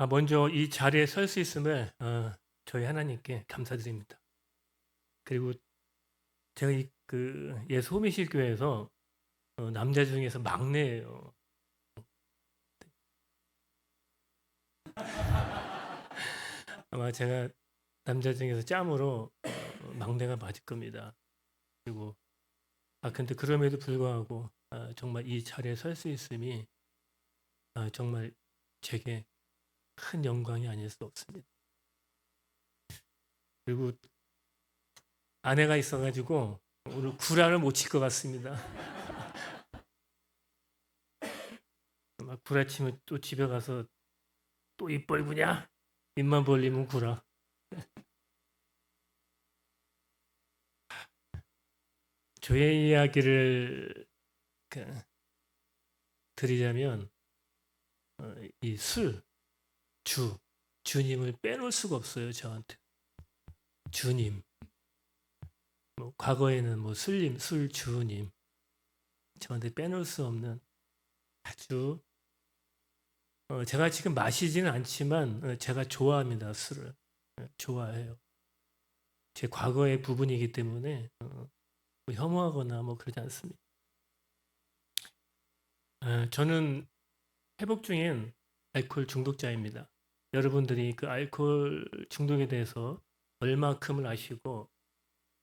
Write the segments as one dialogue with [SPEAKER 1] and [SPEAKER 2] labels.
[SPEAKER 1] 먼저 이 자리에 설 수 있음을 저희 하나님께 감사드립니다. 그리고 제가 소미실교회에서 남자 중에서 막내예요. 아마 제가 남자 중에서 짬으로 막내가 맞을 겁니다. 그리고 근데 그럼에도 불구하고 정말 이 자리에 설 수 있음이 정말 제게 큰 영광이 아닐 수 없습니다. 그리고 아내가 있어가지고 오늘 구라를 못 칠 것 같습니다. 막 구라치면 또 집에 가서 또 입 벌구냐? 입만 벌리면 구라. 저의 이야기를 그 드리자면 이 술, 주님을 빼놓을 수가 없어요. 저한테. 주님. 뭐 과거에는 뭐 술님, 술주님. 저한테 빼놓을 수 없는 아주 제가 지금 마시지는 않지만 제가 좋아합니다. 술을. 좋아해요. 제 과거의 부분이기 때문에 뭐 혐오하거나 뭐 그러지 않습니다. 저는 회복 중인 알코올 중독자입니다. 여러분들이 그 알코올 중독에 대해서 얼마큼을 아시고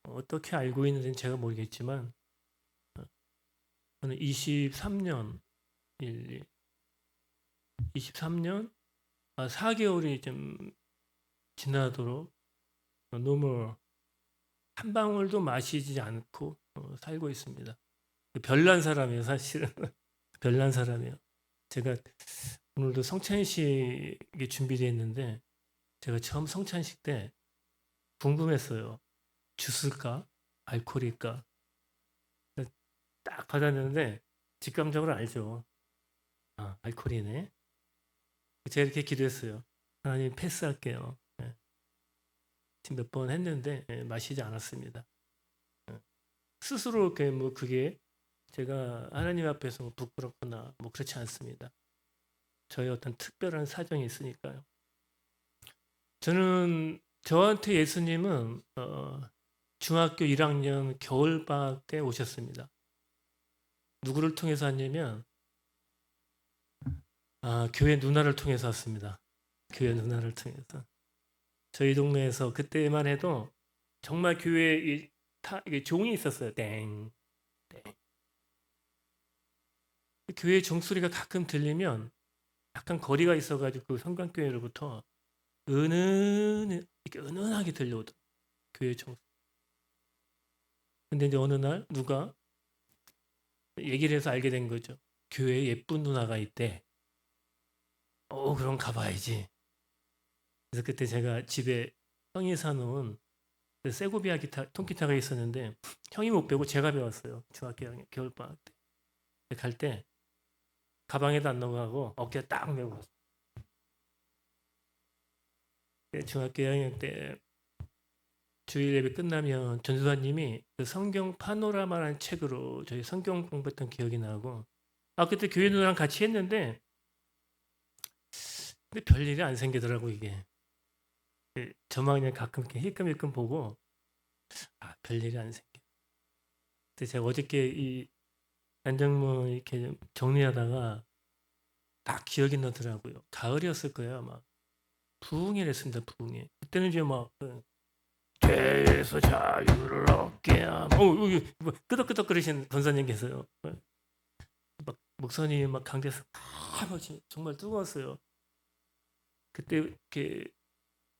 [SPEAKER 1] 어떻게 알고 있는지는 제가 모르겠지만 저는 23년 23년 4개월이 좀 지나도록 너무 한 방울도 마시지 않고 살고 있습니다. 별난 사람이에요, 사실은. 별난 사람이에요. 제가 오늘도 성찬식이 준비되어 있는데 제가 처음 성찬식 때 궁금했어요. 주스일까? 알코올일까? 딱 받았는데 직감적으로 알죠. 알코올이네. 제가 이렇게 기도했어요. 하나님 패스할게요. 지금 몇 번 했는데 마시지 않았습니다. 스스로 그게 제가 하나님 앞에서 뭐 부끄럽거나 뭐 그렇지 않습니다. 저의 어떤 특별한 사정이 있으니까요. 저한테 예수님은 중학교 1학년 겨울방학 때 오셨습니다. 누구를 통해서 왔냐면 교회 누나를 통해서 왔습니다. 교회 누나를 통해서. 저희 동네에서 그때만 해도 정말 교회에 이게 종이 있었어요. 땡, 땡. 교회 종소리가 가끔 들리면 약간 거리가 있어가지고 그 성관교회로부터 이렇게 은은하게 들려오던 교회 종소리. 근데 이제 어느 날 누가 얘기를 해서 알게 된 거죠. 교회에 예쁜 누나가 있대. 그럼 가봐야지. 그래서 그때 제가 집에 형이 사놓은 그 세고비아 기타, 통기타가 있었는데 형이 못 배우고 제가 배웠어요. 중학교 겨울방학 때. 갈 때 가방에도 안 넣어가고 어깨에 딱 메고 갔어요. 중학교 1학년 때 주일 예배 끝나면 전도사님이 그 성경 파노라마라는 책으로 저희 성경 공부했던 기억이 나고 그때 교회 누나랑 같이 했는데 근데 별일이 안 생기더라고 이게. 저만 그냥 가끔 이렇게 힐끔힐끔 보고 별일이 안 생겨. 근데 제가 어저께 이 안정문 이렇게 정리하다가 딱 기억이 나더라고요. 가을이었을 거예요 아마. 부흥회랬습니다. 부흥회. 그때는 이제 막 죄에서 자유를 얻게 여기 뭐 끄덕끄덕 거리신 권사님 계세요. 막 목사님 막 강대에서 정말 뜨거웠어요. 그때 이렇게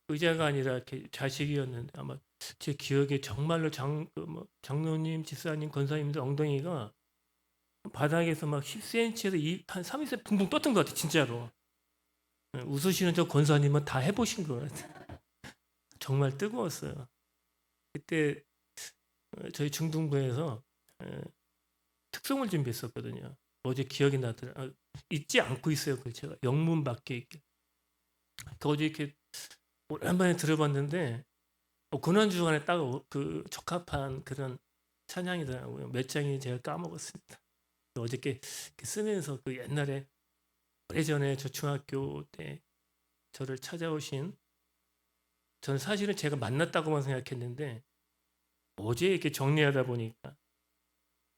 [SPEAKER 1] 의자가 아니라 이렇게 좌식이었는데 아마 제 기억에 정말로 장로님, 집사님, 권사님들 엉덩이가 바닥에서 막 10cm에서 한 30cm 붕붕 떴던 것 같아요. 진짜로. 웃으시는 저 권사님은 다 해보신 것 같아요. 정말 뜨거웠어요. 그때 저희 중등부에서 특송을 준비했었거든요. 어제 기억이 나더라고요. 잊지 않고 있어요. 그 제가 영문 밖에 있게. 어제 이렇게 오랜만에 들어봤는데 고난주간에 딱 그 적합한 그런 찬양이더라고요. 몇 장이 제가 까먹었습니다. 어저께 쓰면서 그 옛날에 오래전에 저 중학교 때 저를 찾아오신, 저는 사실은 제가 만났다고만 생각했는데 어제 이렇게 정리하다 보니까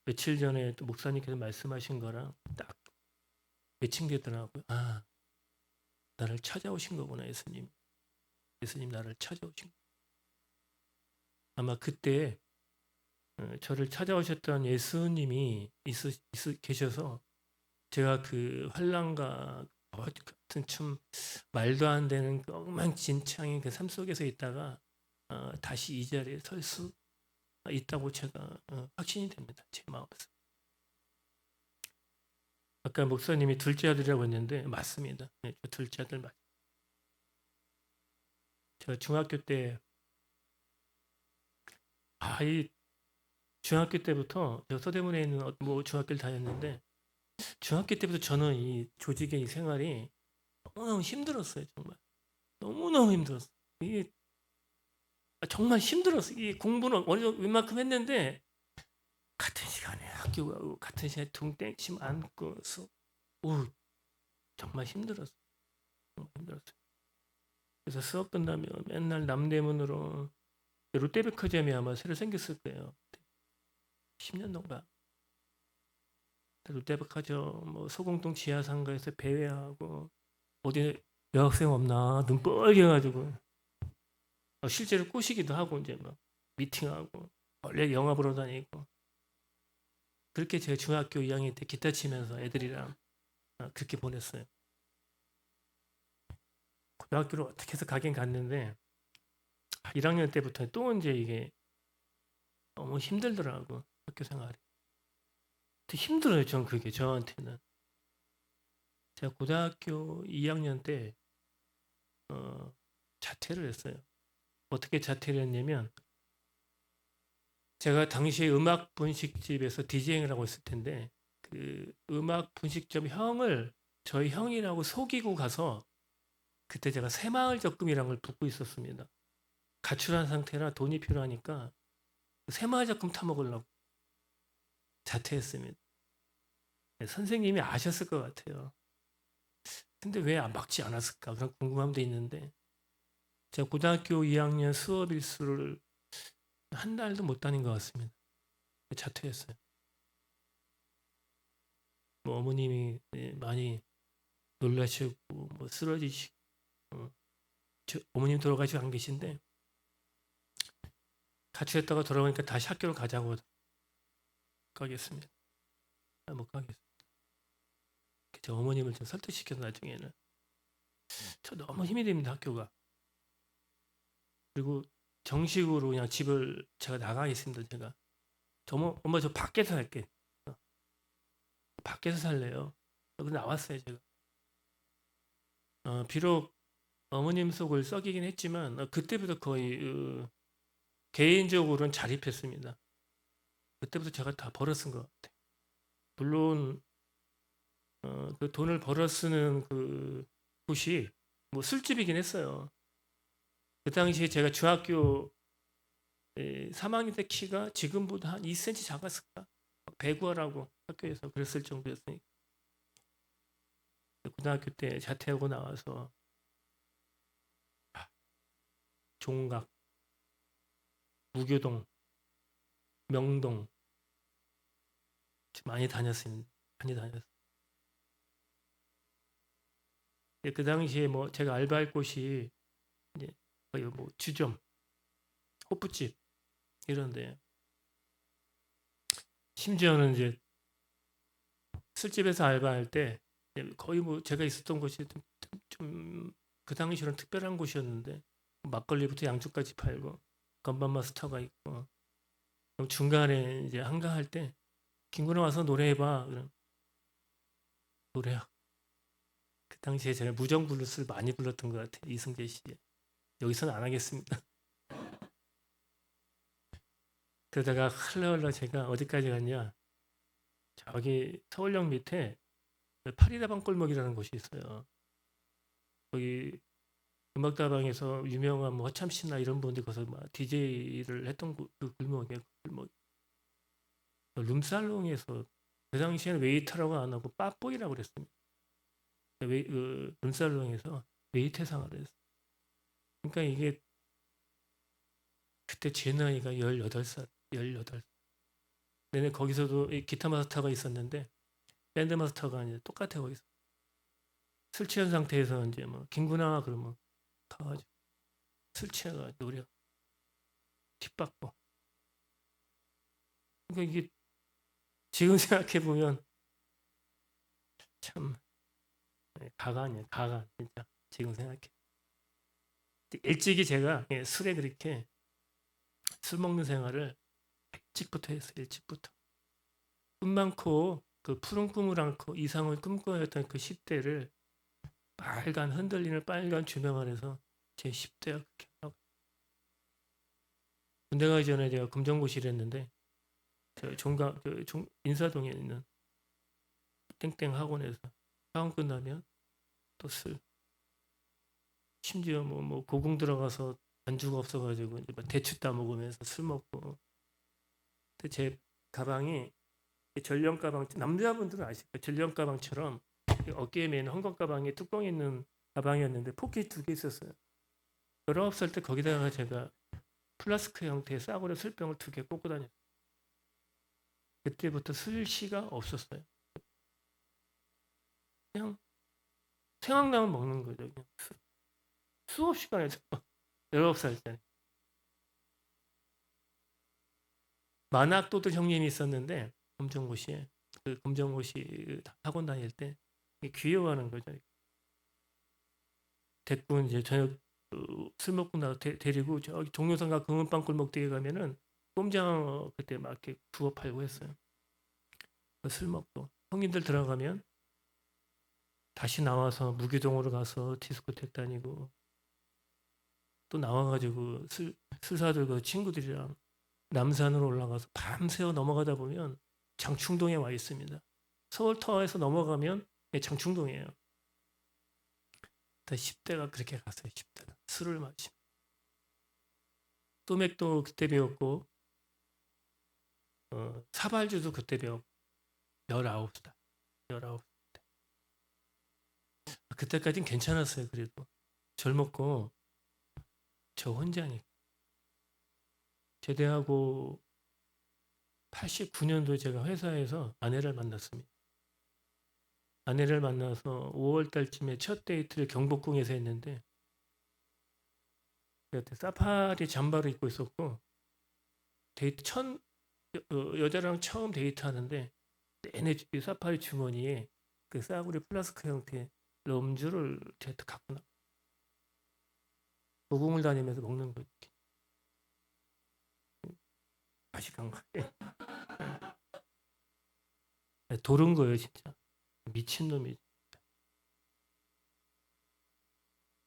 [SPEAKER 1] 며칠 전에 또 목사님께서 말씀하신 거랑 딱 매칭되더라고요. 아, 나를 찾아오신 거구나, 예수님. 예수님 나를 찾아오신 거. 아마 그때 저를 찾아오셨던 예수님이 계셔서 제가 그 환난과 같은 참 말도 안 되는 그 엉망진창인 그 삶 속에서 있다가 다시 이 자리에 설 수 있다고 제가 확신이 됩니다. 제 마음에서. 아까 목사님이 둘째 아들이라고 했는데 맞습니다. 네, 저 둘째 아들 맞. 제가 중학교 때 이 중학교 때부터 저 서대문에 있는 뭐 중학교를 다녔는데 중학교 때부터 저는 이 조직의 이 생활이 너무너무 힘들었어요. 정말 너무너무 힘들었어요. 이게 정말 힘들었어요. 이 공부는 어느 정도 웬만큼 했는데 같은 시간에 학교 가고 같은 시간에 둥땡침 안고 수업. 정말 힘들었어요. 정말 힘들었어요. 그래서 수업 끝나면 맨날 남대문으로 롯데백화점이 아마 새로 생겼을 거예요. 10년 동안 롯데백화점 뭐 소공동 지하상가에서 배회하고 어디 여학생 없나 눈 뻘개가지고 실제로 꼬시기도 하고 이제 막 미팅하고 원래 영화 보러 다니고 그렇게 제가 중학교 2학년 때 기타 치면서 애들이랑 그렇게 보냈어요. 고등학교를 어떻게 해서 가긴 갔는데 1학년 때부터 또 이제 이게 너무 힘들더라고 학교 생활이. 되게 힘들어요. 전 그게 저한테는. 제가 고등학교 2학년 때 자퇴를 했어요. 어떻게 자퇴를 했냐면 제가 당시에 음악 분식집에서 디제잉을 하고 있을 텐데 그 음악 분식점 형을 저희 형이라고 속이고 가서 그때 제가 새마을 적금이라는 걸 붓고 있었습니다. 가출한 상태라 돈이 필요하니까 새마을 적금 타먹으려고 자퇴했습니다. 선생님이 아셨을 것 같아요. 근데 왜 안 막지 않았을까 그런 궁금함도 있는데 제가 고등학교 2학년 수업 일수를 한 달도 못 다닌 것 같습니다. 자퇴했어요. 뭐 어머님이 많이 놀라시고 뭐 쓰러지시고 어머님 돌아가시고 안 계신데 가출했다가 돌아오니까 다시 학교를 가자고 가겠습니다. 못 가겠습니다. 제 어머님을 좀 설득시켜서 나중에는 저 너무 힘이 됩니다 학교가. 그리고 정식으로 그냥 집을 제가 나가 있습니다. 제가 엄마 저 밖에서 살게. 밖에서 살래요. 그래서 나왔어요 제가. 비록 어머님 속을 썩이긴 했지만 그때부터 거의 개인적으로는 자립했습니다. 그때부터 제가 다 벌어 쓴 것 같아요. 물론 그 돈을 벌어 쓰는 그 곳이 뭐 술집이긴 했어요. 그 당시에 제가 중학교 3학년 때 키가 지금보다 한 2cm 작았을까? 배구하라고 학교에서 그랬을 정도였으니까. 고등학교 때 자퇴하고 나와서 종각, 무교동, 명동 많이 다녔습니다. 많이 다녔어요. 그 당시에 뭐 제가 알바할 곳이 이제 거의 뭐 주점, 호프집 이런데 심지어는 이제 술집에서 알바할 때 거의 뭐 제가 있었던 곳이 좀 그 당시로는 특별한 곳이었는데 막걸리부터 양주까지 팔고 건반마 스타가 있고 중간에 이제 한가할 때 김구나 와서 노래해봐. 그럼 노래. 그 당시에 제가 무정 블루스를 많이 불렀던 것 같아요. 이승재 씨. 여기서는 안 하겠습니다. 그러다가 흘러 제가 어디까지 갔냐. 저기 서울역 밑에 파리다방 골목이라는 곳이 있어요. 거기 음악다방에서 유명한 뭐 허참 씨나 이런 분들이 거기서 막 DJ를 했던 그 골목이에요. 골목. 룸살롱에서 그 당시에는 웨이터라고 안 하고 빠보이라고 그랬습니다. 룸살롱에서 웨이트 해상화를 했어요. 그러니까 이게 그때 제 나이가 18살, 18살. 내내 거기서도 기타 마스터가 있었는데 밴드 마스터가 아니라 똑같아 거기서. 술 취한 상태에서 이제 뭐 김구나 그러면 가가지고 술 취해가 노래 뒷받고. 그러니까 이게 지금 생각해 보면 참 가관이에요. 가관 진짜 지금 생각해. 일찍이 제가 술에 그렇게 술 먹는 생활을 일찍부터 했어요. 일찍부터. 꿈 많고 그 푸른 꿈을 안고 이상을 꿈꿔야 했던 그 10대를 빨간 흔들리는 빨간 조명 아래서 제 10대가 그렇게 하고 군대 가기 전에 제가 금정고시를 했는데 인사동에 있는 땡땡 학원에서 학원 끝나면 또 술 심지어 뭐 고궁 들어가서 안주가 없어가지고 이제 막 대추 따먹으면서 술 먹고. 근데 제 가방이 전령 가방, 남자분들은 아실 거예요. 전령 가방처럼 어깨에 매는 헝겊 가방에 뚜껑이 있는 가방이었는데 포켓 2개 있었어요. 19살 때 거기다가 제가 플라스크 형태의 싸구려 술병을 2개 꽂고 다녔어요. 그때부터 술시가 없었어요. 그냥 생각나면 먹는 거죠. 그냥 수업 시간에서 19살짜리. 만학도들 형님이 있었는데 검정고시에 그 검정고시 학원 다닐 때 귀여워하는 거죠. 대꾸 이제 저녁 술 먹고 나 데리고 저기 동료상가 금은빵 골목대에 가면은 꼼장 그때 막 이렇게 구워 팔고 했어요. 술 먹고 형님들 들어가면 다시 나와서 무기동으로 가서 디스코텍 다니고 또 나와가지고 술 사들고 친구들이랑 남산으로 올라가서 밤새워 넘어가다 보면 장충동에 와 있습니다. 서울타워에서 넘어가면 장충동이에요. 10대가 그렇게 갔어요. 10대가 술을 마시고 또맥도 그때 배웠고 사발주도 그때 배웠고 19살 19살 때 그때까진 괜찮았어요. 그래도 젊었고 저 혼자니까. 제대하고 89년도에 제가 회사에서 아내를 만났습니다. 아내를 만나서 5월 달쯤에 첫 데이트를 경복궁에서 했는데 그때 사파리 잠바를 입고 있었고 데이트 여자랑 처음 데이트하는데 내내 사파리 주머니에 그 싸구려 플라스크 형태의 럼주를 제가 갖고 나 도공을 다니면서 먹는 거 이렇게 맛이 강하게 도른 거예요 진짜. 미친놈이.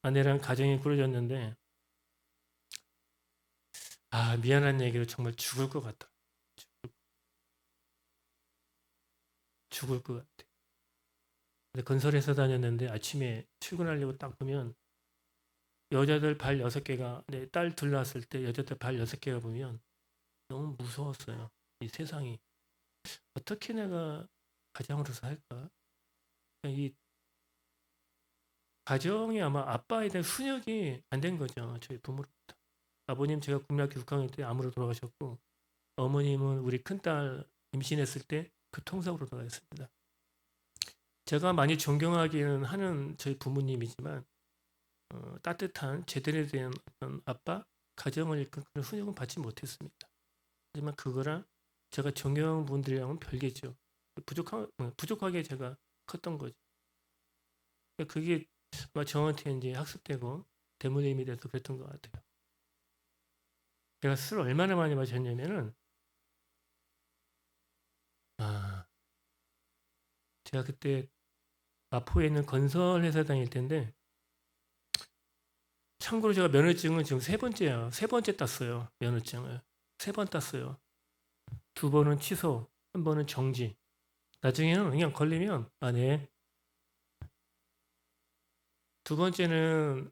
[SPEAKER 1] 아내랑 가정이 꾸려졌는데 미안한 얘기로 정말 죽을 것 같다. 죽을 것 같아. 근데 건설회사 다녔는데 아침에 출근하려고 딱 보면 여자들 발 6개가 내 딸 둘 낳았을 때 여자들 발 6개가 보면 너무 무서웠어요. 이 세상이 어떻게 내가 가장으로서 할까? 이 가정이 아마 아빠에 대한 훈육이 안 된 거죠. 저희 부모로부터. 아버님 제가 국민학교 6학년 때 암으로 돌아가셨고 어머님은 우리 큰딸 임신했을 때 교통사고로 돌아가셨습니다. 제가 많이 존경하기는 하는 저희 부모님이지만 따뜻한 제대로 된 어떤 아빠, 가정을 이끈 그런 훈육은 받지 못했습니다. 하지만 그거랑 제가 존경하는 분들이랑은 별개죠. 부족하게 제가 컸던 거죠. 그게 아마 저한테 이제 학습되고 대문의 힘이 돼서 그랬던 것 같아요. 제가 술을 얼마나 많이 마셨냐면은 제가 그때 마포에 있는 건설 회사 다닐 때인데 참고로 제가 면허증은 지금 3번째야. 3번째 땄어요. 면허증을. 3번 땄어요. 2번은 취소, 1번은 정지. 나중에는 그냥 걸리면 네. 2번째는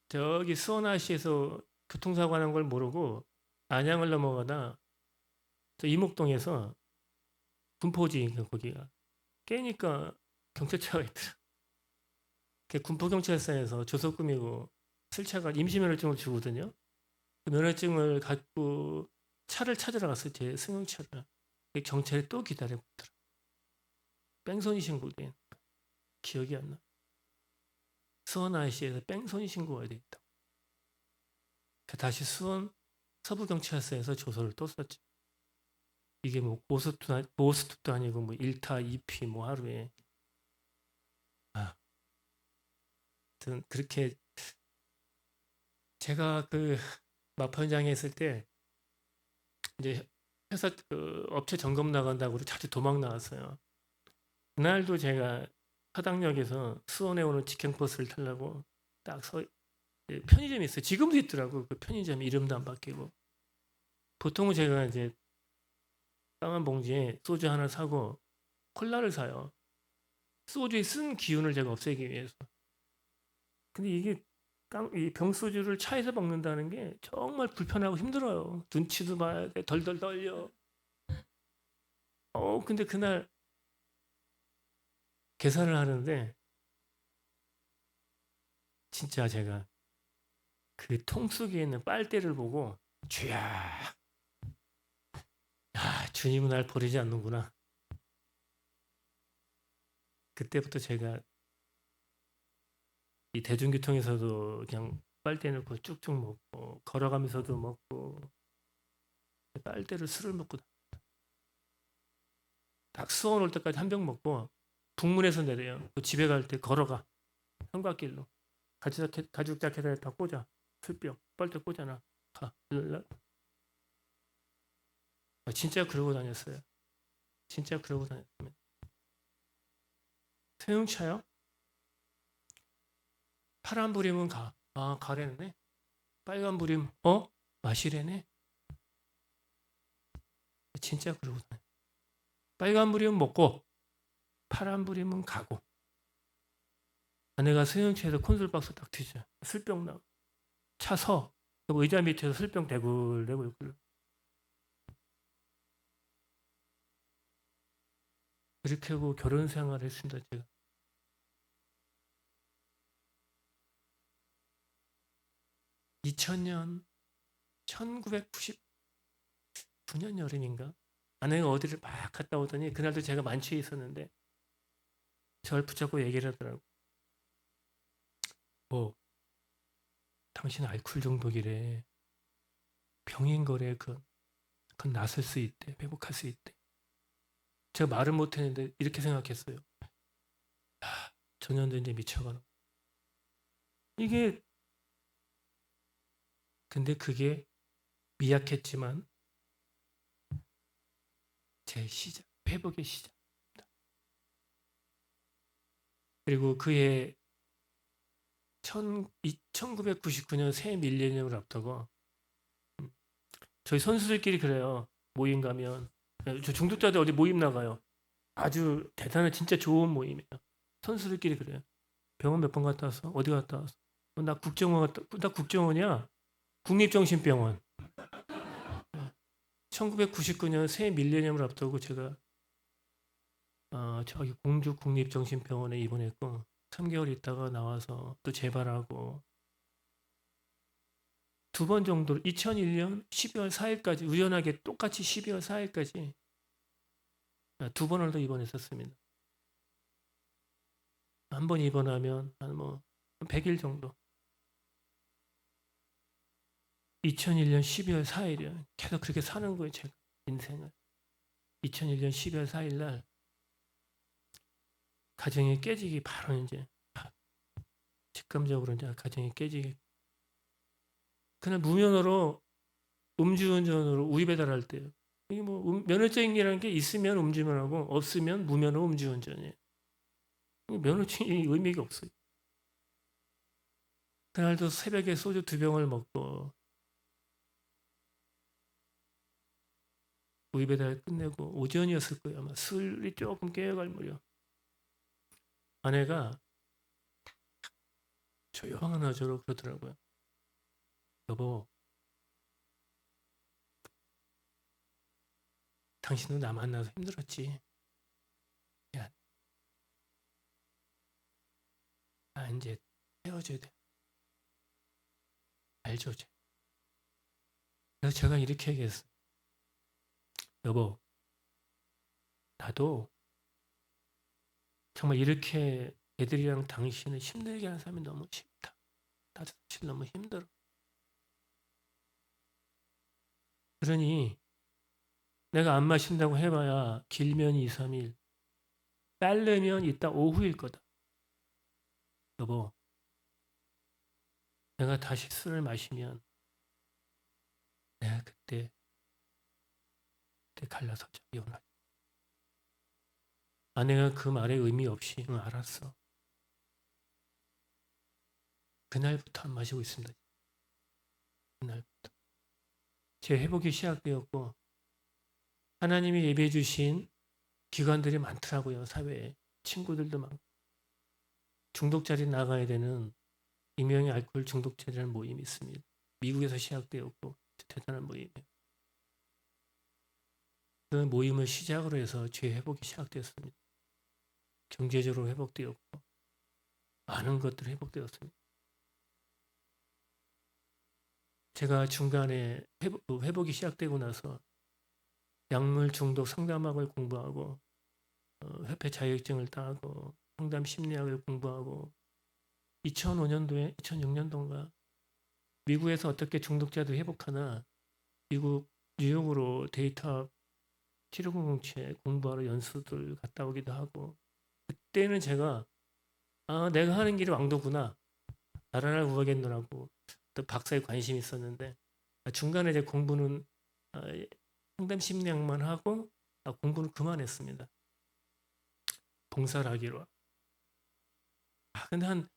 [SPEAKER 1] 저기 수원아시에서 교통사고 난 걸 모르고 안양을 넘어가다 저 이목동에서 군포지 거기가 깨니까 경찰차가 있더라. 군포경찰서에서 조석금이고 슬차가 임시면허증을 주거든요. 그 면허증을 갖고 차를 찾으러 갔어요. 제 승용차를. 경찰이 또 기다려보더라. 뺑소니 신고된 기억이 안 나. 수원 IC에서 뺑소니 신고가 돼 있다. 다시 수원 서부경찰서에서 조서를 또 썼죠. 이게 뭐 고스톱도 아니고 뭐 1타 2피 뭐 하루에. 아무튼 그렇게 제가 그 마포 현장에 있을 때 이제 회사 그 업체 점검 나간다고 자주 도망 나왔어요. 그날도 제가 화당역에서 수원에 오는 직행버스를 타려고 딱 편의점이 있어요. 지금도 있더라고. 그 편의점 이름도 안 바뀌고. 보통은 제가 이제 까만 봉지에 소주 하나 사고 콜라를 사요. 소주에 쓴 기운을 제가 없애기 위해서. 근데 이게 이 병소주를 차에서 먹는다는 게 정말 불편하고 힘들어요. 눈치도 봐야 돼. 덜덜 떨려. 근데 그날 계산을 하는데 진짜 제가 그 통 속에 있는 빨대를 보고 주야, 주님은 날 버리지 않는구나. 그때부터 제가 이 대중교통에서도 그냥 빨대 넣고 쭉쭉 먹고 걸어가면서도 먹고 빨대를 술을 먹고 딱 수원 올 때까지 한 병 먹고 북문에서 내려요. 집에 갈 때 걸어가 삼각길로 가죽 자켓에 다 꽂아 술병 빨대 꽂아놔 가. 진짜 그러고 다녔어요. 진짜 그러고 다녔습니다. 소형차요? 파란 불이면 가. 가래네. 빨간 불이면 마시래네. 진짜 그러고 다녀. 빨간 불이면 먹고 파란 불이면 가고. 아내가 소형차에서 콘솔 박스 딱 뒤져. 술병 나. 차 서. 의자 밑에서 술병 대굴대굴 있고. 그렇게 하고 결혼 생활을 했습니다. 제가. 2000년 1999년 여름인가? 아내가 어디를 막 갔다 오더니 그날도 제가 만취해 있었는데 저를 붙잡고 얘기를 하더라고. 당신 알코올 중독이래. 병인 거래. 그건 낫을 수 있대. 회복할 수 있대. 제가 말을 못했는데 이렇게 생각했어요. 전현도 이제 미쳐가는. 근데 그게 미약했지만 제 시작, 회복의 시작입니다. 그리고 그해 1999년 새 밀레니엄을 앞두고 저희 선수들끼리 그래요. 모임 가면 저 중독자들 어디 모임 나가요. 아주 대단한 진짜 좋은 모임이에요. 선수들끼리 그래요. 병원 몇 번 갔다 왔어? 어디 갔다 왔어? 나 국정원이야. 국립정신병원. 1999년 새 밀레니엄을 앞두고 제가 저기 공주 국립정신병원에 입원했고 3개월 있다가 나와서 또 재발하고 두 번 정도 2001년 12월 4일까지 우연하게 똑같이 12월 4일까지 두 번을 더 입원했었습니다. 한 번 입원하면 한 100일 정도. 2001년 12월 4일이요. 계속 그렇게 사는 거예요, 제가 인생을. 2001년 12월 4일 날 가정이 깨지기 바로 이제 직감적으로 이제 가정이 깨지기. 그날 무면허로 음주운전으로 우리 배달할 때요. 이게 면허증이라는 게 있으면 음주운전하고 없으면 무면허 음주운전이에요. 면허증이 의미가 없어요. 그날도 새벽에 소주 2병을 먹고 우리 배달 끝내고 오전이었을 거예요. 아마 술이 조금 깨어갈 무렵 아내가 조용한 어조로 그러더라고요. 여보, 당신도 나 만나서 힘들었지? 야, 이제 헤어져야 돼. 알죠? 그래서 제가 이렇게 얘기했어요. 여보, 나도 정말 이렇게 애들이랑 당신을 힘들게 하는 사람이 너무 싫다. 나도 사실 너무 힘들어. 그러니 내가 안 마신다고 해봐야 길면 2, 3일, 빠르면 이따 오후일 거다. 여보, 내가 다시 술을 마시면 내가 그때 갈라서자, 이혼하자. 아내가 그 말에 의미 없이 응, 알았어. 그날부터 안 마시고 있습니다. 그날부터. 제 회복이 시작되었고 하나님이 예배해 주신 기관들이 많더라고요. 사회에. 친구들도 많고. 중독자리 나가야 되는 익명의 알코올 중독자라는 모임이 있습니다. 미국에서 시작되었고 대단한 모임이에요. 그 모임을 시작으로 해서 죄 회복이 시작되었습니다. 경제적으로 회복되었고 많은 것들이 회복되었습니다. 제가 중간에 회복이 시작되고 나서 약물 중독 상담학을 공부하고 협회 자격증을 따고 상담 심리학을 공부하고 2005년도에 2006년도인가 미국에서 어떻게 중독자들 회복하나 미국 뉴욕으로 데이터 치료공동체 공부하러 연수들 갔다 오기도 하고 그때는 제가 내가 하는 길이 왕도구나. 나라를 구하겠노라고 또 박사에 관심이 있었는데 중간에 이제 공부는 상담 심리학만 하고 공부는 그만했습니다. 봉사를 하기로. 근데 한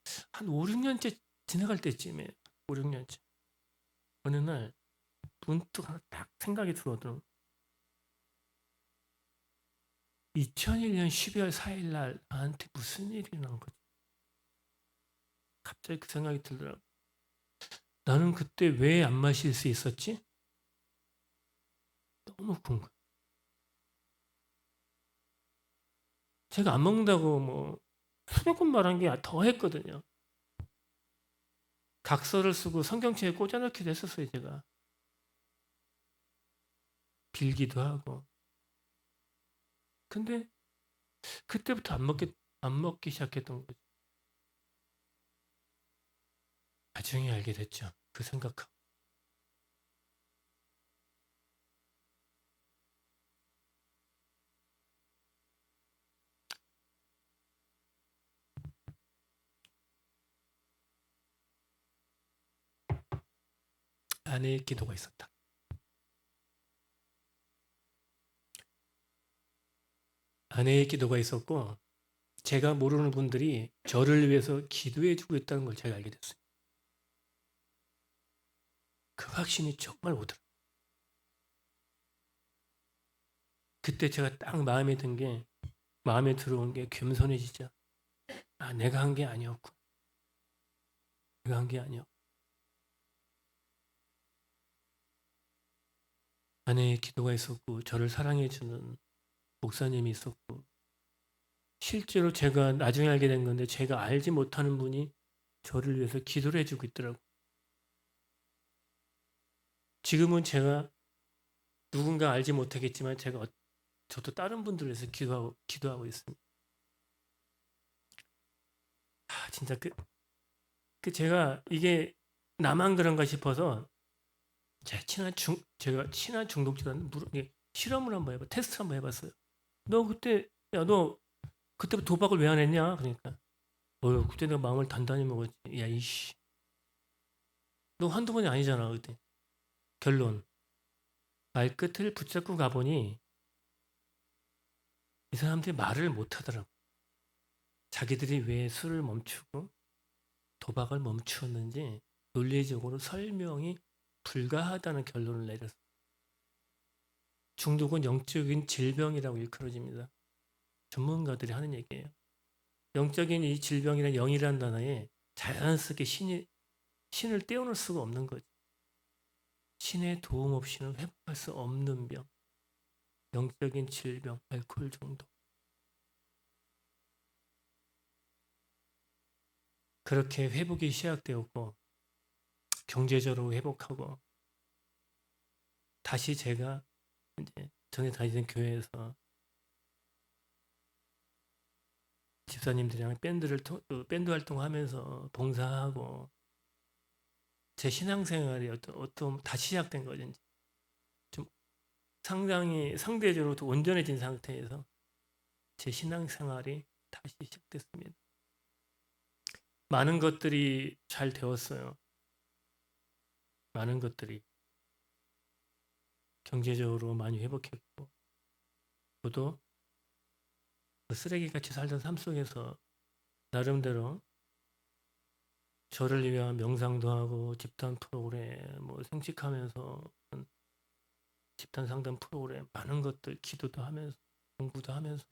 [SPEAKER 1] 5, 6년째 지나갈 때쯤에 5, 6년째 어느 날 문득 딱 생각이 들거든. 2001년 12월 4일 날 나한테 무슨 일이 난 거지? 갑자기 그 생각이 들더라고. 나는 그때 왜 안 마실 수 있었지? 너무 궁금해. 제가 안 먹는다고 뭐 수백 번 말한 게 더 했거든요. 각서를 쓰고 성경책에 꽂아넣기도 했었어요, 제가. 빌기도 하고. 근데 그때부터 안 먹기 시작했던 거죠. 나중에 알게 됐죠. 그 생각하고. 아내의 기도가 있었다. 아내의 기도가 있었고 제가 모르는 분들이 저를 위해서 기도해 주고 있다는 걸 제가 알게 됐어요. 그 확신이 정말 오더라고요. 그때 제가 딱 마음에 들어온 게 겸손해지자. 내가 한 게 아니었고. 내가 한 게 아니었고. 아내의 기도가 있었고 저를 사랑해 주는 목사님이 있었고 실제로 제가 나중에 알게 된 건데 제가 알지 못하는 분이 저를 위해서 기도를 해주고 있더라고요. 지금은 제가 누군가 알지 못하겠지만 저도 다른 분들을 위해서 기도하고 있습니다. 진짜 제가 이게 나만 그런가 싶어서 제가 친한 중독자한테 실험을 한번 테스트 한번 해봤어요. 너 그때 도박을 왜 안 했냐? 그러니까 그때 내가 마음을 단단히 먹었지. 야 이씨, 너 한두 번이 아니잖아 그때. 결론 말끝을 붙잡고 가보니 이 사람들이 말을 못하더라고. 자기들이 왜 술을 멈추고 도박을 멈추었는지 논리적으로 설명이 불가하다는 결론을 내렸어. 중독은 영적인 질병이라고 일컬어집니다. 전문가들이 하는 얘기예요. 영적인 이 질병이란 영이라는 단어에 자연스럽게 신을 떼어놓을 수가 없는 거지. 신의 도움 없이는 회복할 수 없는 병. 영적인 질병, 알코올 중독. 그렇게 회복이 시작되었고 경제적으로 회복하고 다시 제가 이제 전에 다니던 교회에서 집사님들이랑 밴드 활동하면서 봉사하고 제 신앙생활이 어떤 다시 시작된 거죠. 이제. 좀 상당히 상대적으로 더 온전해진 상태에서 제 신앙생활이 다시 시작됐습니다. 많은 것들이 잘 되었어요. 많은 것들이 경제적으로 많이 회복했고 저도 그 쓰레기같이 살던 삶 속에서 나름대로 저를 위한 명상도 하고 집단 프로그램 뭐 생식하면서 집단 상담 프로그램 많은 것들 기도도 하면서 공부도 하면서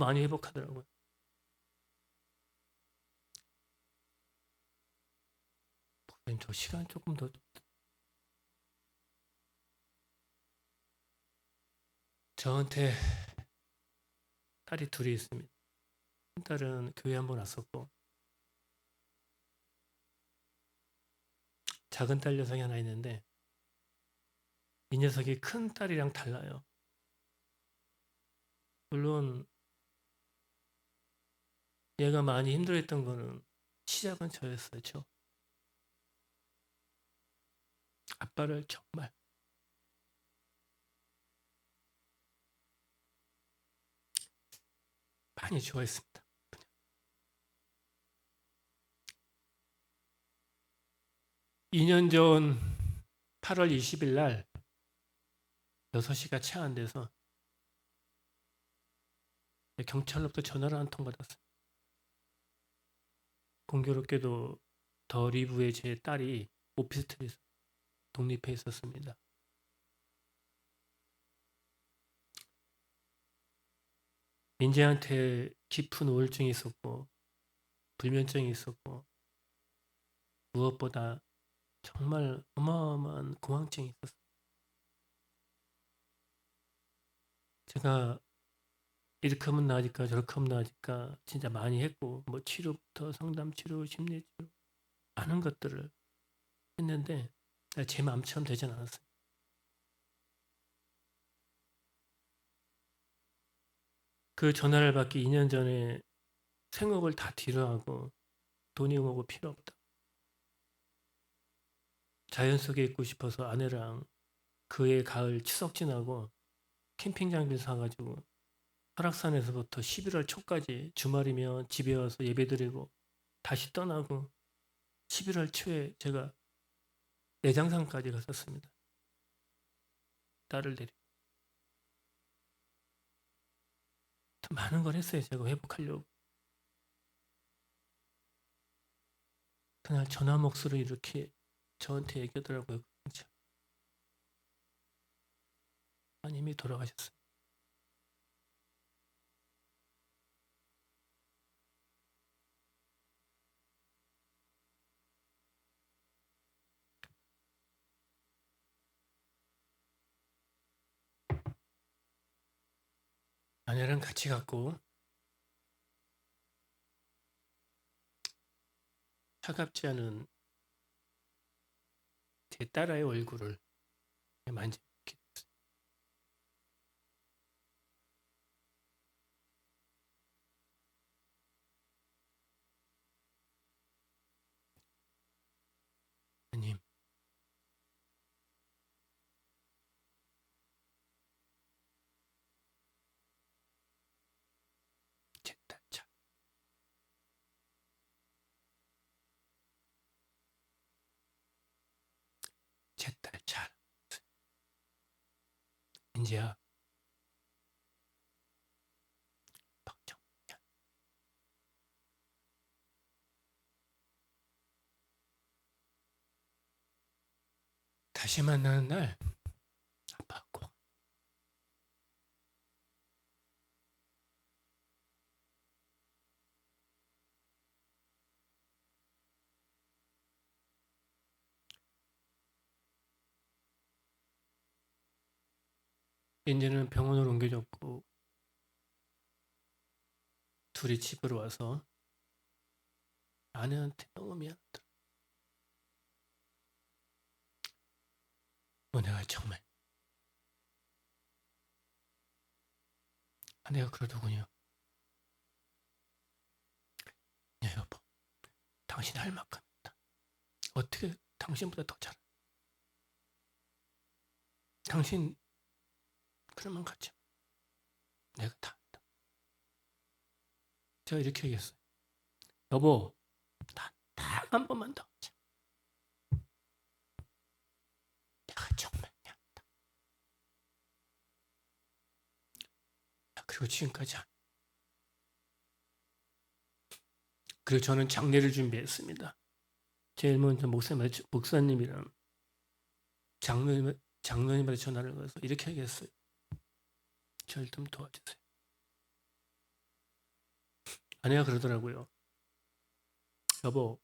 [SPEAKER 1] 많이 회복하더라고요. 목사님 저 시간 조금 더 저한테 딸이 둘이 있습니다. 큰 딸은 교회 한번 왔었고 작은 딸 녀석이 하나 있는데 이 녀석이 큰 딸이랑 달라요. 물론 얘가 많이 힘들어했던 거는 시작은 저였어요. 저. 아빠를 정말 많이 좋아했습니다. 2년 전 8월 20일 날 6시가 채 안 돼서 경찰로부터 전화를 한 통 받았어요. 공교롭게도 더 리브의 제 딸이 오피스텔에서 독립해 있었습니다. 민재한테 깊은 우울증이 있었고 불면증이 있었고 무엇보다 정말 어마어마한 공황증이 있었어요. 제가 이렇게 하면 나아질까 저렇게 하면 나아질까 진짜 많이 했고 뭐 치료부터 상담치료, 심리치료 많은 것들을 했는데 제 마음처럼 되진 않았어요. 그 전화를 받기 2년 전에 생업을 다 뒤로 하고 돈이 뭐고 필요 없다. 자연 속에 있고 싶어서 아내랑 그해 가을 추석 지나고 캠핑 장비를 사가지고 설악산에서부터 11월 초까지 주말이면 집에 와서 예배드리고 다시 떠나고 11월 초에 제가 내장산까지 갔었습니다. 딸을 데리고. 많은 걸 했어요. 제가 회복하려고. 그날 전화 목소리 이렇게 저한테 얘기하더라고요. 하나님이 돌아가셨어요. 아내랑 같이 갔고 차갑지 않은 제 딸아이 얼굴을 만지게 됐어요. 하나님, 제 딸 참. 제 딸 잘. 인지야, 박정. 다시 만나는 날 아팠고 이제는 병원으로 옮겨졌고 둘이 집으로 와서 아내한테 너무 미안하다. 내가 정말 아내가 그러더군요. 야, 여보, 당신이 할 만큼 했다. 어떻게 당신보다 더 잘해? 당신 그러면 같이 내가 다 한다. 제가 이렇게 얘기했어요. 여보, 딱 한 번만 더 하자. 내가 정말 미안하다. 그리고 지금까지 그리고 저는 장례를 준비했습니다. 제일 먼저 목사님이랑 장로님한테 전화를 걸어서 이렇게 얘기했어요. 저를 좀 도와주세요. 아내가 그러더라고요. 여보,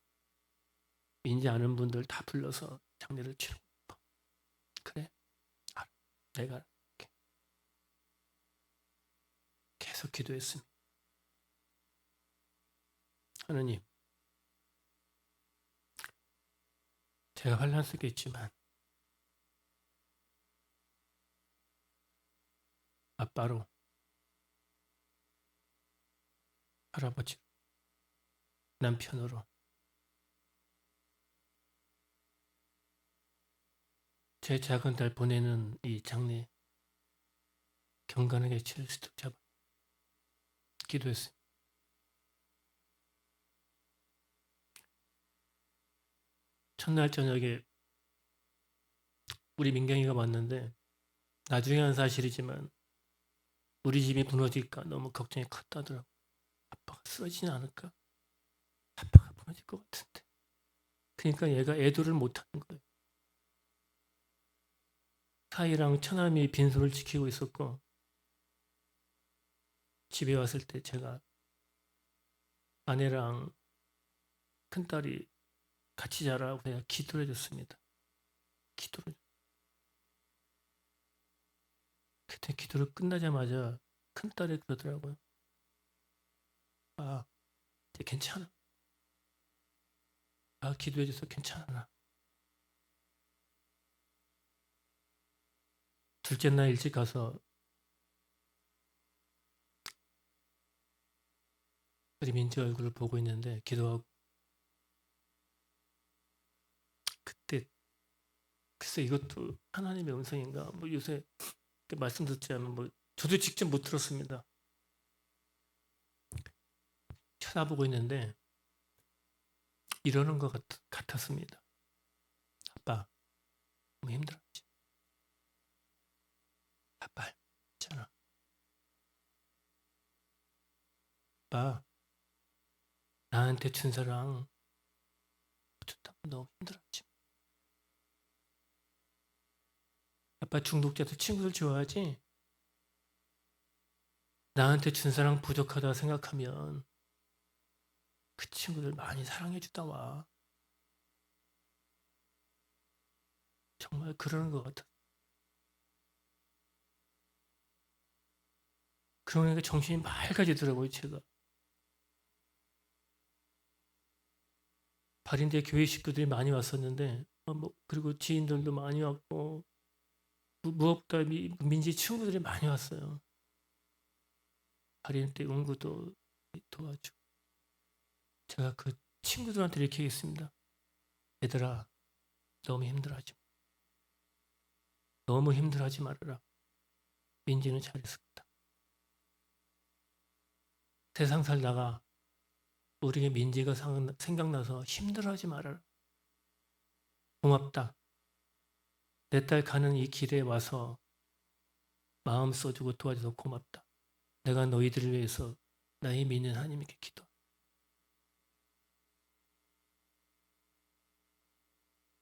[SPEAKER 1] 인지 아는 분들 다 불러서 장례를 치르고 싶어. 그래, 알아. 내가 알게. 계속 기도했습니다. 하나님, 제가 환난 속에 있지만 아빠로, 할아버지로, 남편으로 제 작은 딸 보내는 이 장례 경건하게 치를 수 있도록 잡아 기도했습니다. 첫날 저녁에 우리 민경이가 왔는데 나중에 한 사실이지만 우리 집이 무너질까 너무 걱정이 컸다더라고. 아빠가 쓰러지지 않을까? 아빠가 무너질 것 같은데. 그러니까 얘가 애도를 못하는 거예요. 사이랑 처남이 빈소를 지키고 있었고 집에 왔을 때 제가 아내랑 큰딸이 같이 자라고 그냥 기도를 해줬습니다. 기도를. 그때 기도를 끝나자마자 큰딸이 그러더라고요. 아, 이제 괜찮아. 아, 기도해줘서 괜찮아. 둘째 날 일찍 가서 우리 민지 얼굴을 보고 있는데 기도하고 그때 글쎄 이것도 하나님의 음성인가 뭐 요새 말씀 듣지 않으면 뭐 저도 직접 못 들었습니다. 쳐다보고 있는데 이러는 것 같았습니다. 아빠 너무 힘들었지. 아빠 있잖아. 아빠 나한테 춘사랑 줬다고 너무 힘들었지. 아빠 중독자도 친구들 좋아하지? 나한테 준 사랑 부족하다 생각하면 그 친구들 많이 사랑해 주다 와. 정말 그러는 것 같아. 그러니까 정신이 맑아지더라고요, 제가. 발인대 교회 식구들이 많이 왔었는데, 그리고 지인들도 많이 왔고, 무엇보다 민지 친구들이 많이 왔어요. 발인대 응구도 도와주고. 제가 그 친구들한테 이렇게 얘기했습니다. 얘들아, 너무 힘들어하지 마. 너무 힘들어하지 말아라. 민지는 잘했을 거다. 세상 살다가 우리의 민지가 생각나서 힘들어하지 말아라. 고맙다. 내 딸 가는 이 길에 와서 마음 써주고 도와줘서 고맙다. 내가 너희들을 위해서 나의 믿는 하나님께 기도.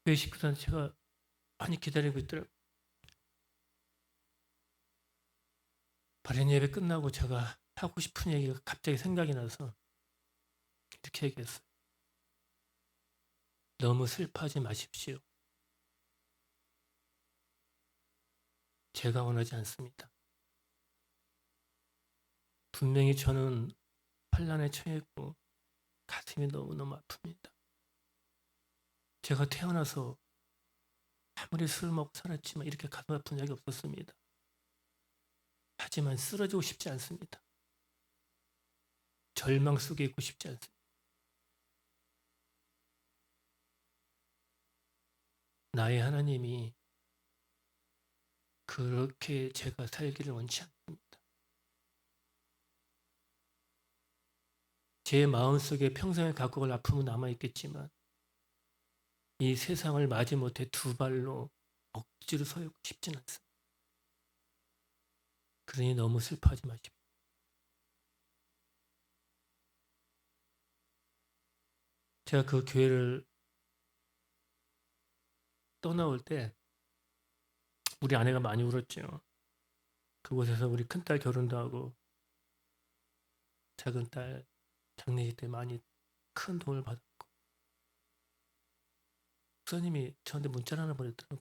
[SPEAKER 1] 교회 식구들한테 제가 많이 기다리고 있더라고요. 발인 예배 끝나고 제가 하고 싶은 얘기가 갑자기 생각이 나서 이렇게 얘기했어요. 너무 슬퍼하지 마십시오. 제가 원하지 않습니다. 분명히 저는 환난에 처했고 가슴이 너무너무 아픕니다. 제가 태어나서 아무리 술 먹고 살았지만 이렇게 가슴 아픈 적이 없었습니다. 하지만 쓰러지고 싶지 않습니다. 절망 속에 있고 싶지 않습니다. 나의 하나님이 그렇게 제가 살기를 원치 않습니다. 제 마음속에 평생을 갖고 갈 아픔은 남아있겠지만 이 세상을 마지못해 두 발로 억지로 서 있고 싶진 않습니다. 그러니 너무 슬퍼하지 마십시오. 제가 그 교회를 떠나올 때 우리 아내가 많이 울었죠. 그곳에서 우리 큰딸 결혼도 하고 작은 딸 장례식 때 많이 큰 도움을 받았고 목사님이 저한테 문자를 하나 보냈더라고요.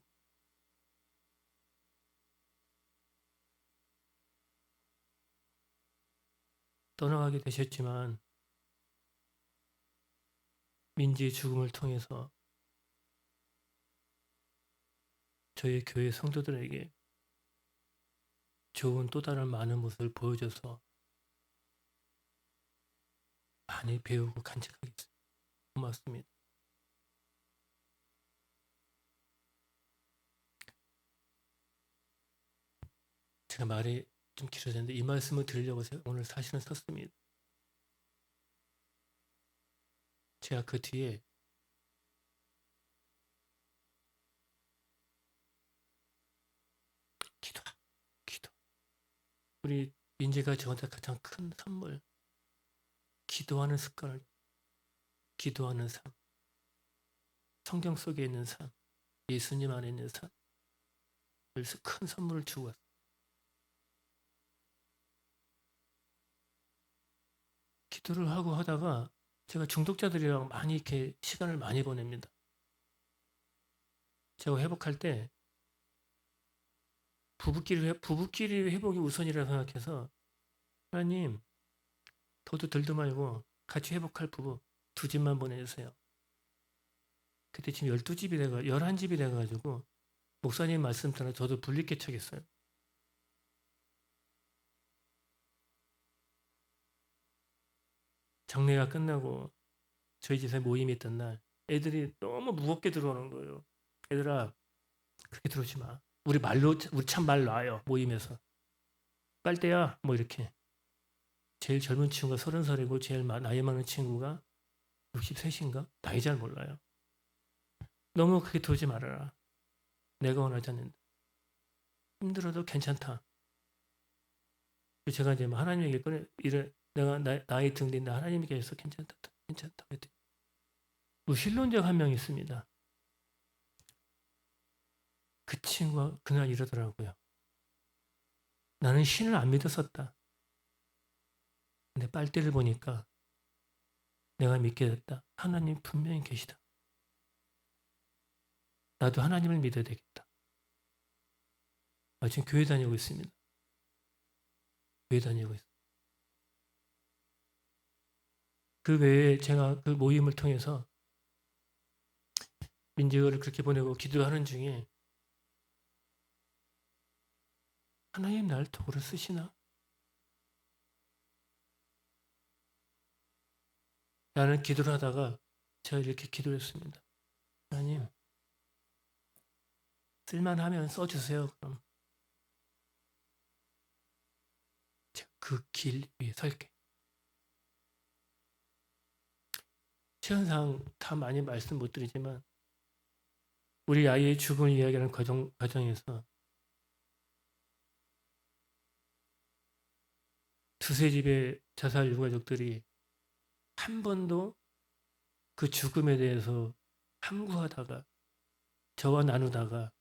[SPEAKER 1] 떠나가게 되셨지만 민지의 죽음을 통해서 저희 교회 성도들에게 좋은 또 다른 많은 모습을 보여줘서 많이 배우고 간직하겠습니다. 고맙습니다. 제가 말이 좀 길어졌는데 이 말씀을 드리려고 오늘 사실은 섰습니다. 제가 그 뒤에 기도. 우리 민지가 저한테 가장 큰 선물, 기도하는 습관을, 기도하는 삶, 성경 속에 있는 삶, 예수님 안에 있는 삶, 그래서 큰 선물을 주고 왔어요. 기도를 하고 하다가 제가 중독자들이랑 많이 이렇게 시간을 많이 보냅니다. 제가 회복할 때 부부끼리 회복이 우선이라 생각해서 하나님 더도 덜도 말고 같이 회복할 부부 2집만 보내주세요. 그때 지금 12집이 돼가 11집이 돼가지고 목사님 말씀 따라 저도 분리개척했어요. 장례가 끝나고 저희 집에 모임이 있던 날 애들이 너무 무겁게 들어오는 거예요. 얘들아 그렇게 들어오지 마. 우리 참 말 놔요. 모임에서. 빨대야 뭐 이렇게. 제일 젊은 친구가 30살이고 제일 나이 많은 친구가 63인가? 나이 잘 몰라요. 너무 그렇게 들어오지 말아라. 내가 원하지 않는다. 힘들어도 괜찮다. 제가 이제 하나님에게 내가 나이 등된다. 하나님께서 괜찮다. 그랬더니 무신론자가 한 명 있습니다. 그 친구가 그날 이러더라고요. 나는 신을 안 믿었었다. 근데 빨대를 보니까 내가 믿게 됐다. 하나님 분명히 계시다. 나도 하나님을 믿어야 되겠다. 지금 교회 다니고 있습니다. 교회 다니고 있어요. 그 외에 제가 그 모임을 통해서 민지를 그렇게 보내고 기도하는 중에 하나님 나를 도구로 쓰시나? 라는 기도를 하다가 제가 이렇게 기도를 했습니다. 하나님 쓸만하면 써주세요. 그럼 제가 그 길 위에 설게. 시간상 다 많이 말씀 못 드리지만 우리 아이의 죽음을 이야기하는 과정에서 두세 집의 자살 유가족들이 한 번도 그 죽음에 대해서 함구하다가 저와 나누다가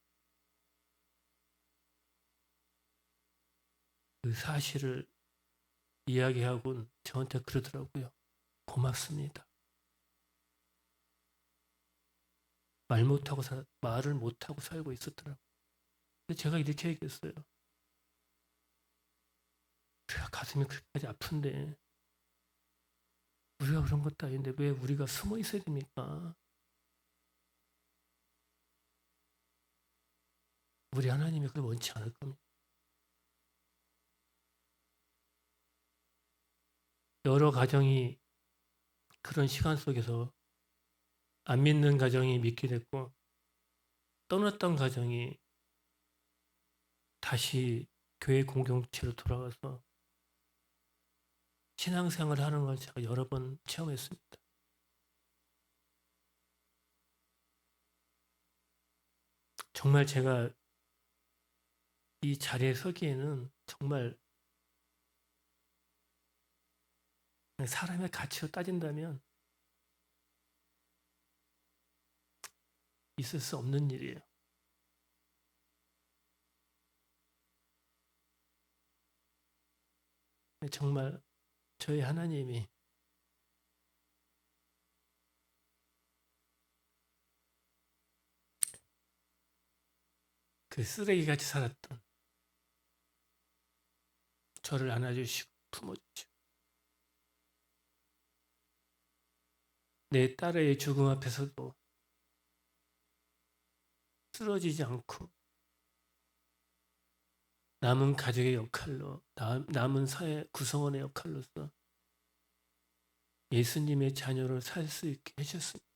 [SPEAKER 1] 그 사실을 이야기하곤 저한테 그러더라고요. 고맙습니다. 말을 못하고 살고 있었더라고요. 근데 제가 이렇게 얘기했어요. 그래 가슴이 그렇게까지 아픈데 우리가 그런 것도 아닌데 왜 우리가 숨어 있어야 됩니까? 우리 하나님이 그걸 원치 않을 겁니다. 여러 가정이 그런 시간 속에서 안 믿는 가정이 믿게 됐고 떠났던 가정이 다시 교회 공동체로 돌아가서 신앙생활을 하는 걸 제가 여러 번 체험했습니다. 정말 제가 이 자리에 서기에는 정말 사람의 가치로 따진다면 있을 수 없는 일이에요. 정말 저희 하나님이 그 쓰레기같이 살았던 저를 안아주시고 품어주시고 내 딸의 죽음 앞에서도 쓰러지지 않고 남은 가족의 역할로 남은 사회 구성원의 역할로서 예수님의 자녀로 살 수 있게 해주셨습니다.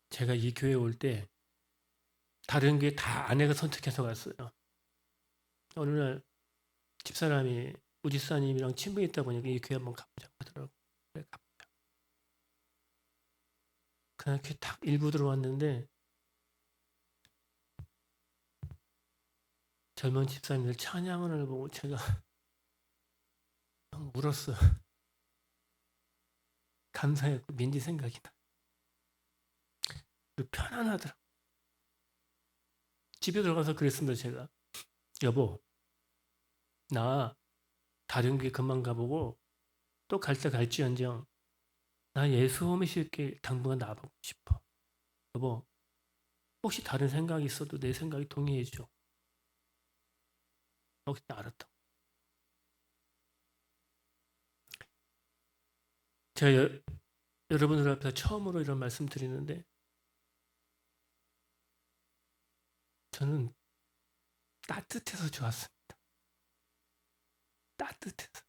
[SPEAKER 1] 제가 이 교회에 올 때 다른 교회 다 아내가 선택해서 갔어요. 어느 날 집사람이 우지사님이랑 친분이 있다 보니까 이 교회 한번 가보자고 하더라고요. 그래, 가보자. 그냥 이렇게 딱 일부 들어왔는데 젊은 집사님들 찬양을 보고 제가 울었어요. 감사했고 민지 생각이 나. 편안하더라고요. 집에 들어가서 그랬습니다. 제가 여보 나 다른 교회 금방 가보고 또 갈 때 갈지언정 나 예수 홈이실게 당분간 나가보고 싶어. 여보 혹시 다른 생각이 있어도 내 생각이 동의해줘. 혹시 알았다. 제가 여러분들 앞에서 처음으로 이런 말씀 드리는데 저는 따뜻해서 좋았습니다. 따뜻해서.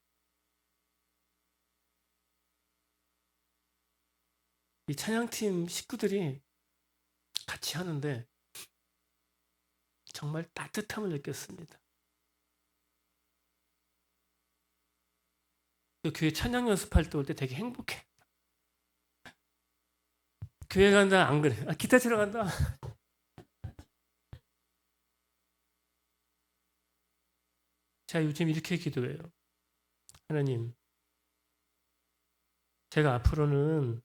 [SPEAKER 1] 이 찬양팀 식구들이 같이 하는데 정말 따뜻함을 느꼈습니다. 교회 찬양 연습할 때 올 때 되게 행복해. 교회 간다 안 그래. 기타 치러 간다. 제가 요즘 이렇게 기도해요. 하나님, 제가 앞으로는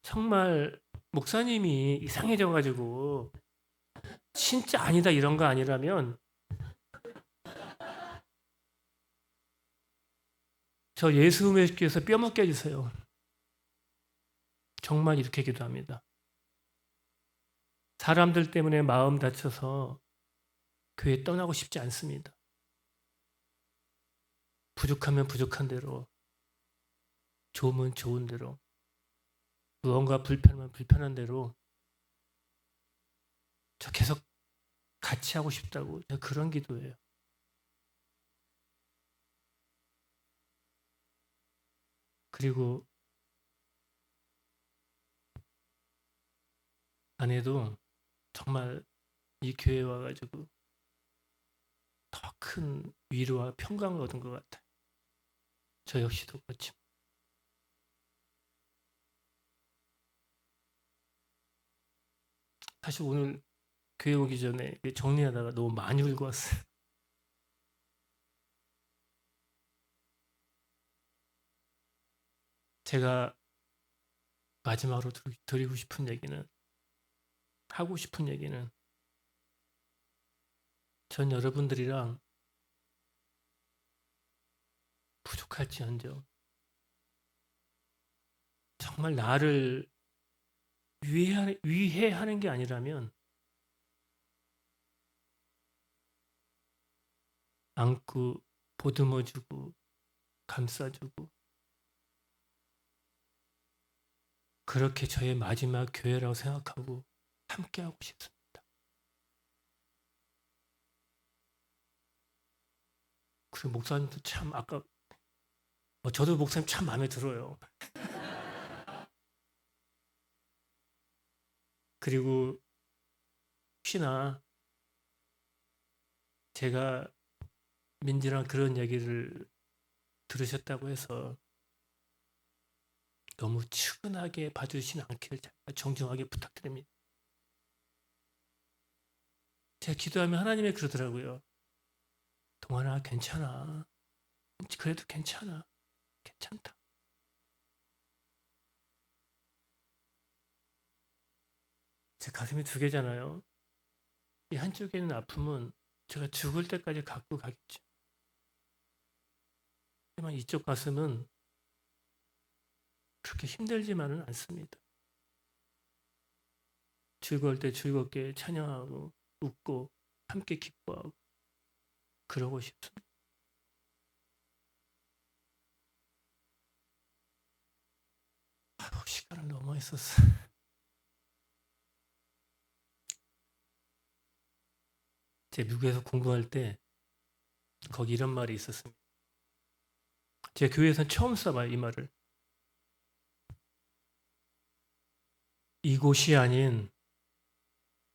[SPEAKER 1] 정말 목사님이 이상해져가지고 진짜 아니다 이런 거 아니라면 저 예수 음식교에서 뼈먹게 해주세요. 정말 이렇게 기도합니다. 사람들 때문에 마음 다쳐서 교회 떠나고 싶지 않습니다. 부족하면 부족한 대로, 좋으면 좋은 대로, 무언가 불편하면 불편한 대로 저 계속 같이 하고 싶다고 그런 기도예요. 그리고 아내도 정말 이 교회에 와가지고 더 큰 위로와 평강을 얻은 것 같아요. 저 역시도 그렇지만. 사실 오늘 교회 오기 전에 정리하다가 너무 많이 울고 왔어요. 제가 마지막으로 드리고 싶은 얘기는, 하고 싶은 얘기는 전 여러분들이랑 부족할지언정 정말 나를 위해하는 게 아니라면 안고 보듬어주고 감싸주고, 그렇게 저의 마지막 교회라고 생각하고 함께하고 싶습니다. 그리고 목사님도 참 아까 저도 목사님 참 마음에 들어요. 그리고 혹시나 제가 민지랑 그런 얘기를 들으셨다고 해서 너무 측은하게 봐주시지 않기를 정중하게 부탁드립니다. 제가 기도하면 하나님이 그러더라고요. 동환아, 괜찮아. 그래도 괜찮아. 괜찮다. 제 가슴이 두 개잖아요. 이 한쪽에 있는 아픔은 제가 죽을 때까지 갖고 가겠죠. 하지만 이쪽 가슴은 그렇게 힘들지만은 않습니다. 즐거울 때 즐겁게 찬양하고 웃고 함께 기뻐하고 그러고 싶습니다. 시간을 너무 했었어. 제가 미국에서 공부할 때 거기 이런 말이 있었습니다. 제 교회에서는 처음 써봐요, 이 말을. 이곳이 아닌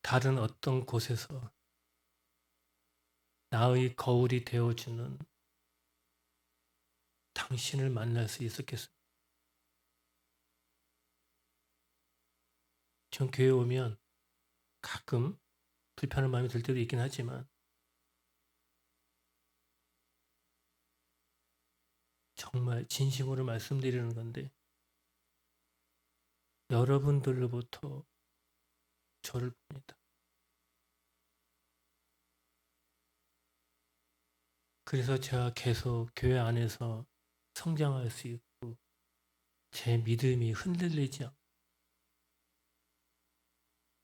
[SPEAKER 1] 다른 어떤 곳에서 나의 거울이 되어주는 당신을 만날 수 있었겠습니다. 전 교회 오면 가끔 불편한 마음이 들 때도 있긴 하지만 정말 진심으로 말씀드리는 건데 여러분들로부터 저를 봅니다. 그래서 제가 계속 교회 안에서 성장할 수 있고 제 믿음이 흔들리지 않고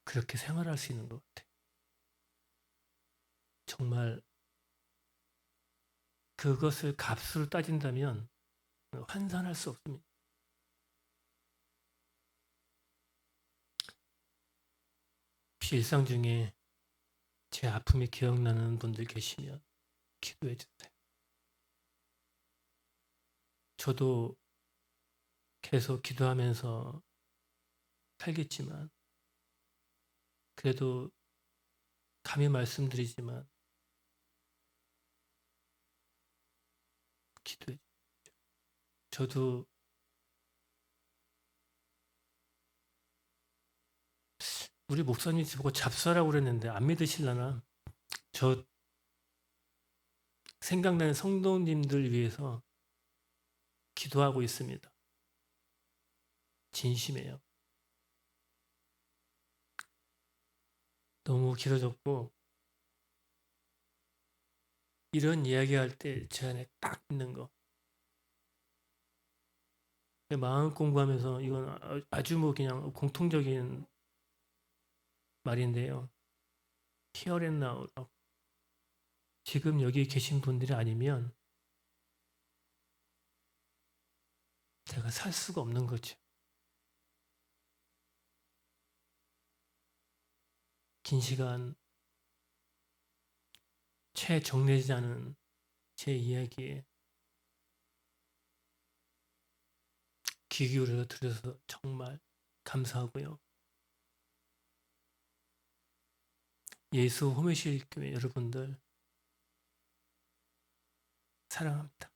[SPEAKER 1] 그렇게 생활할 수 있는 것 같아요. 정말 그것을 값으로 따진다면 환산할 수 없습니다. 혹시 일상 중에 제 아픔이 기억나는 분들 계시면 기도해 주세요. 저도 계속 기도하면서 살겠지만 그래도 감히 말씀드리지만 기도해 주십시오. 저도 우리 목사님 보고 잡사라고 그랬는데 안 믿으실라나? 저 생각나는 성도님들 위해서 기도하고 있습니다. 진심이에요. 너무 길어졌고 이런 이야기할 때 제 안에 딱 있는 거. 마음 공부하면서 이건 아주 뭐 그냥 공통적인 말인데요. Here and now라고. 지금 여기 계신 분들이 아니면 제가 살 수가 없는 거죠. 긴 시간 채 정리되지 않은 제 이야기에 귀 기울여 들어서 정말 감사하고요. 예수 호메실 교회 여러분들 사랑합니다.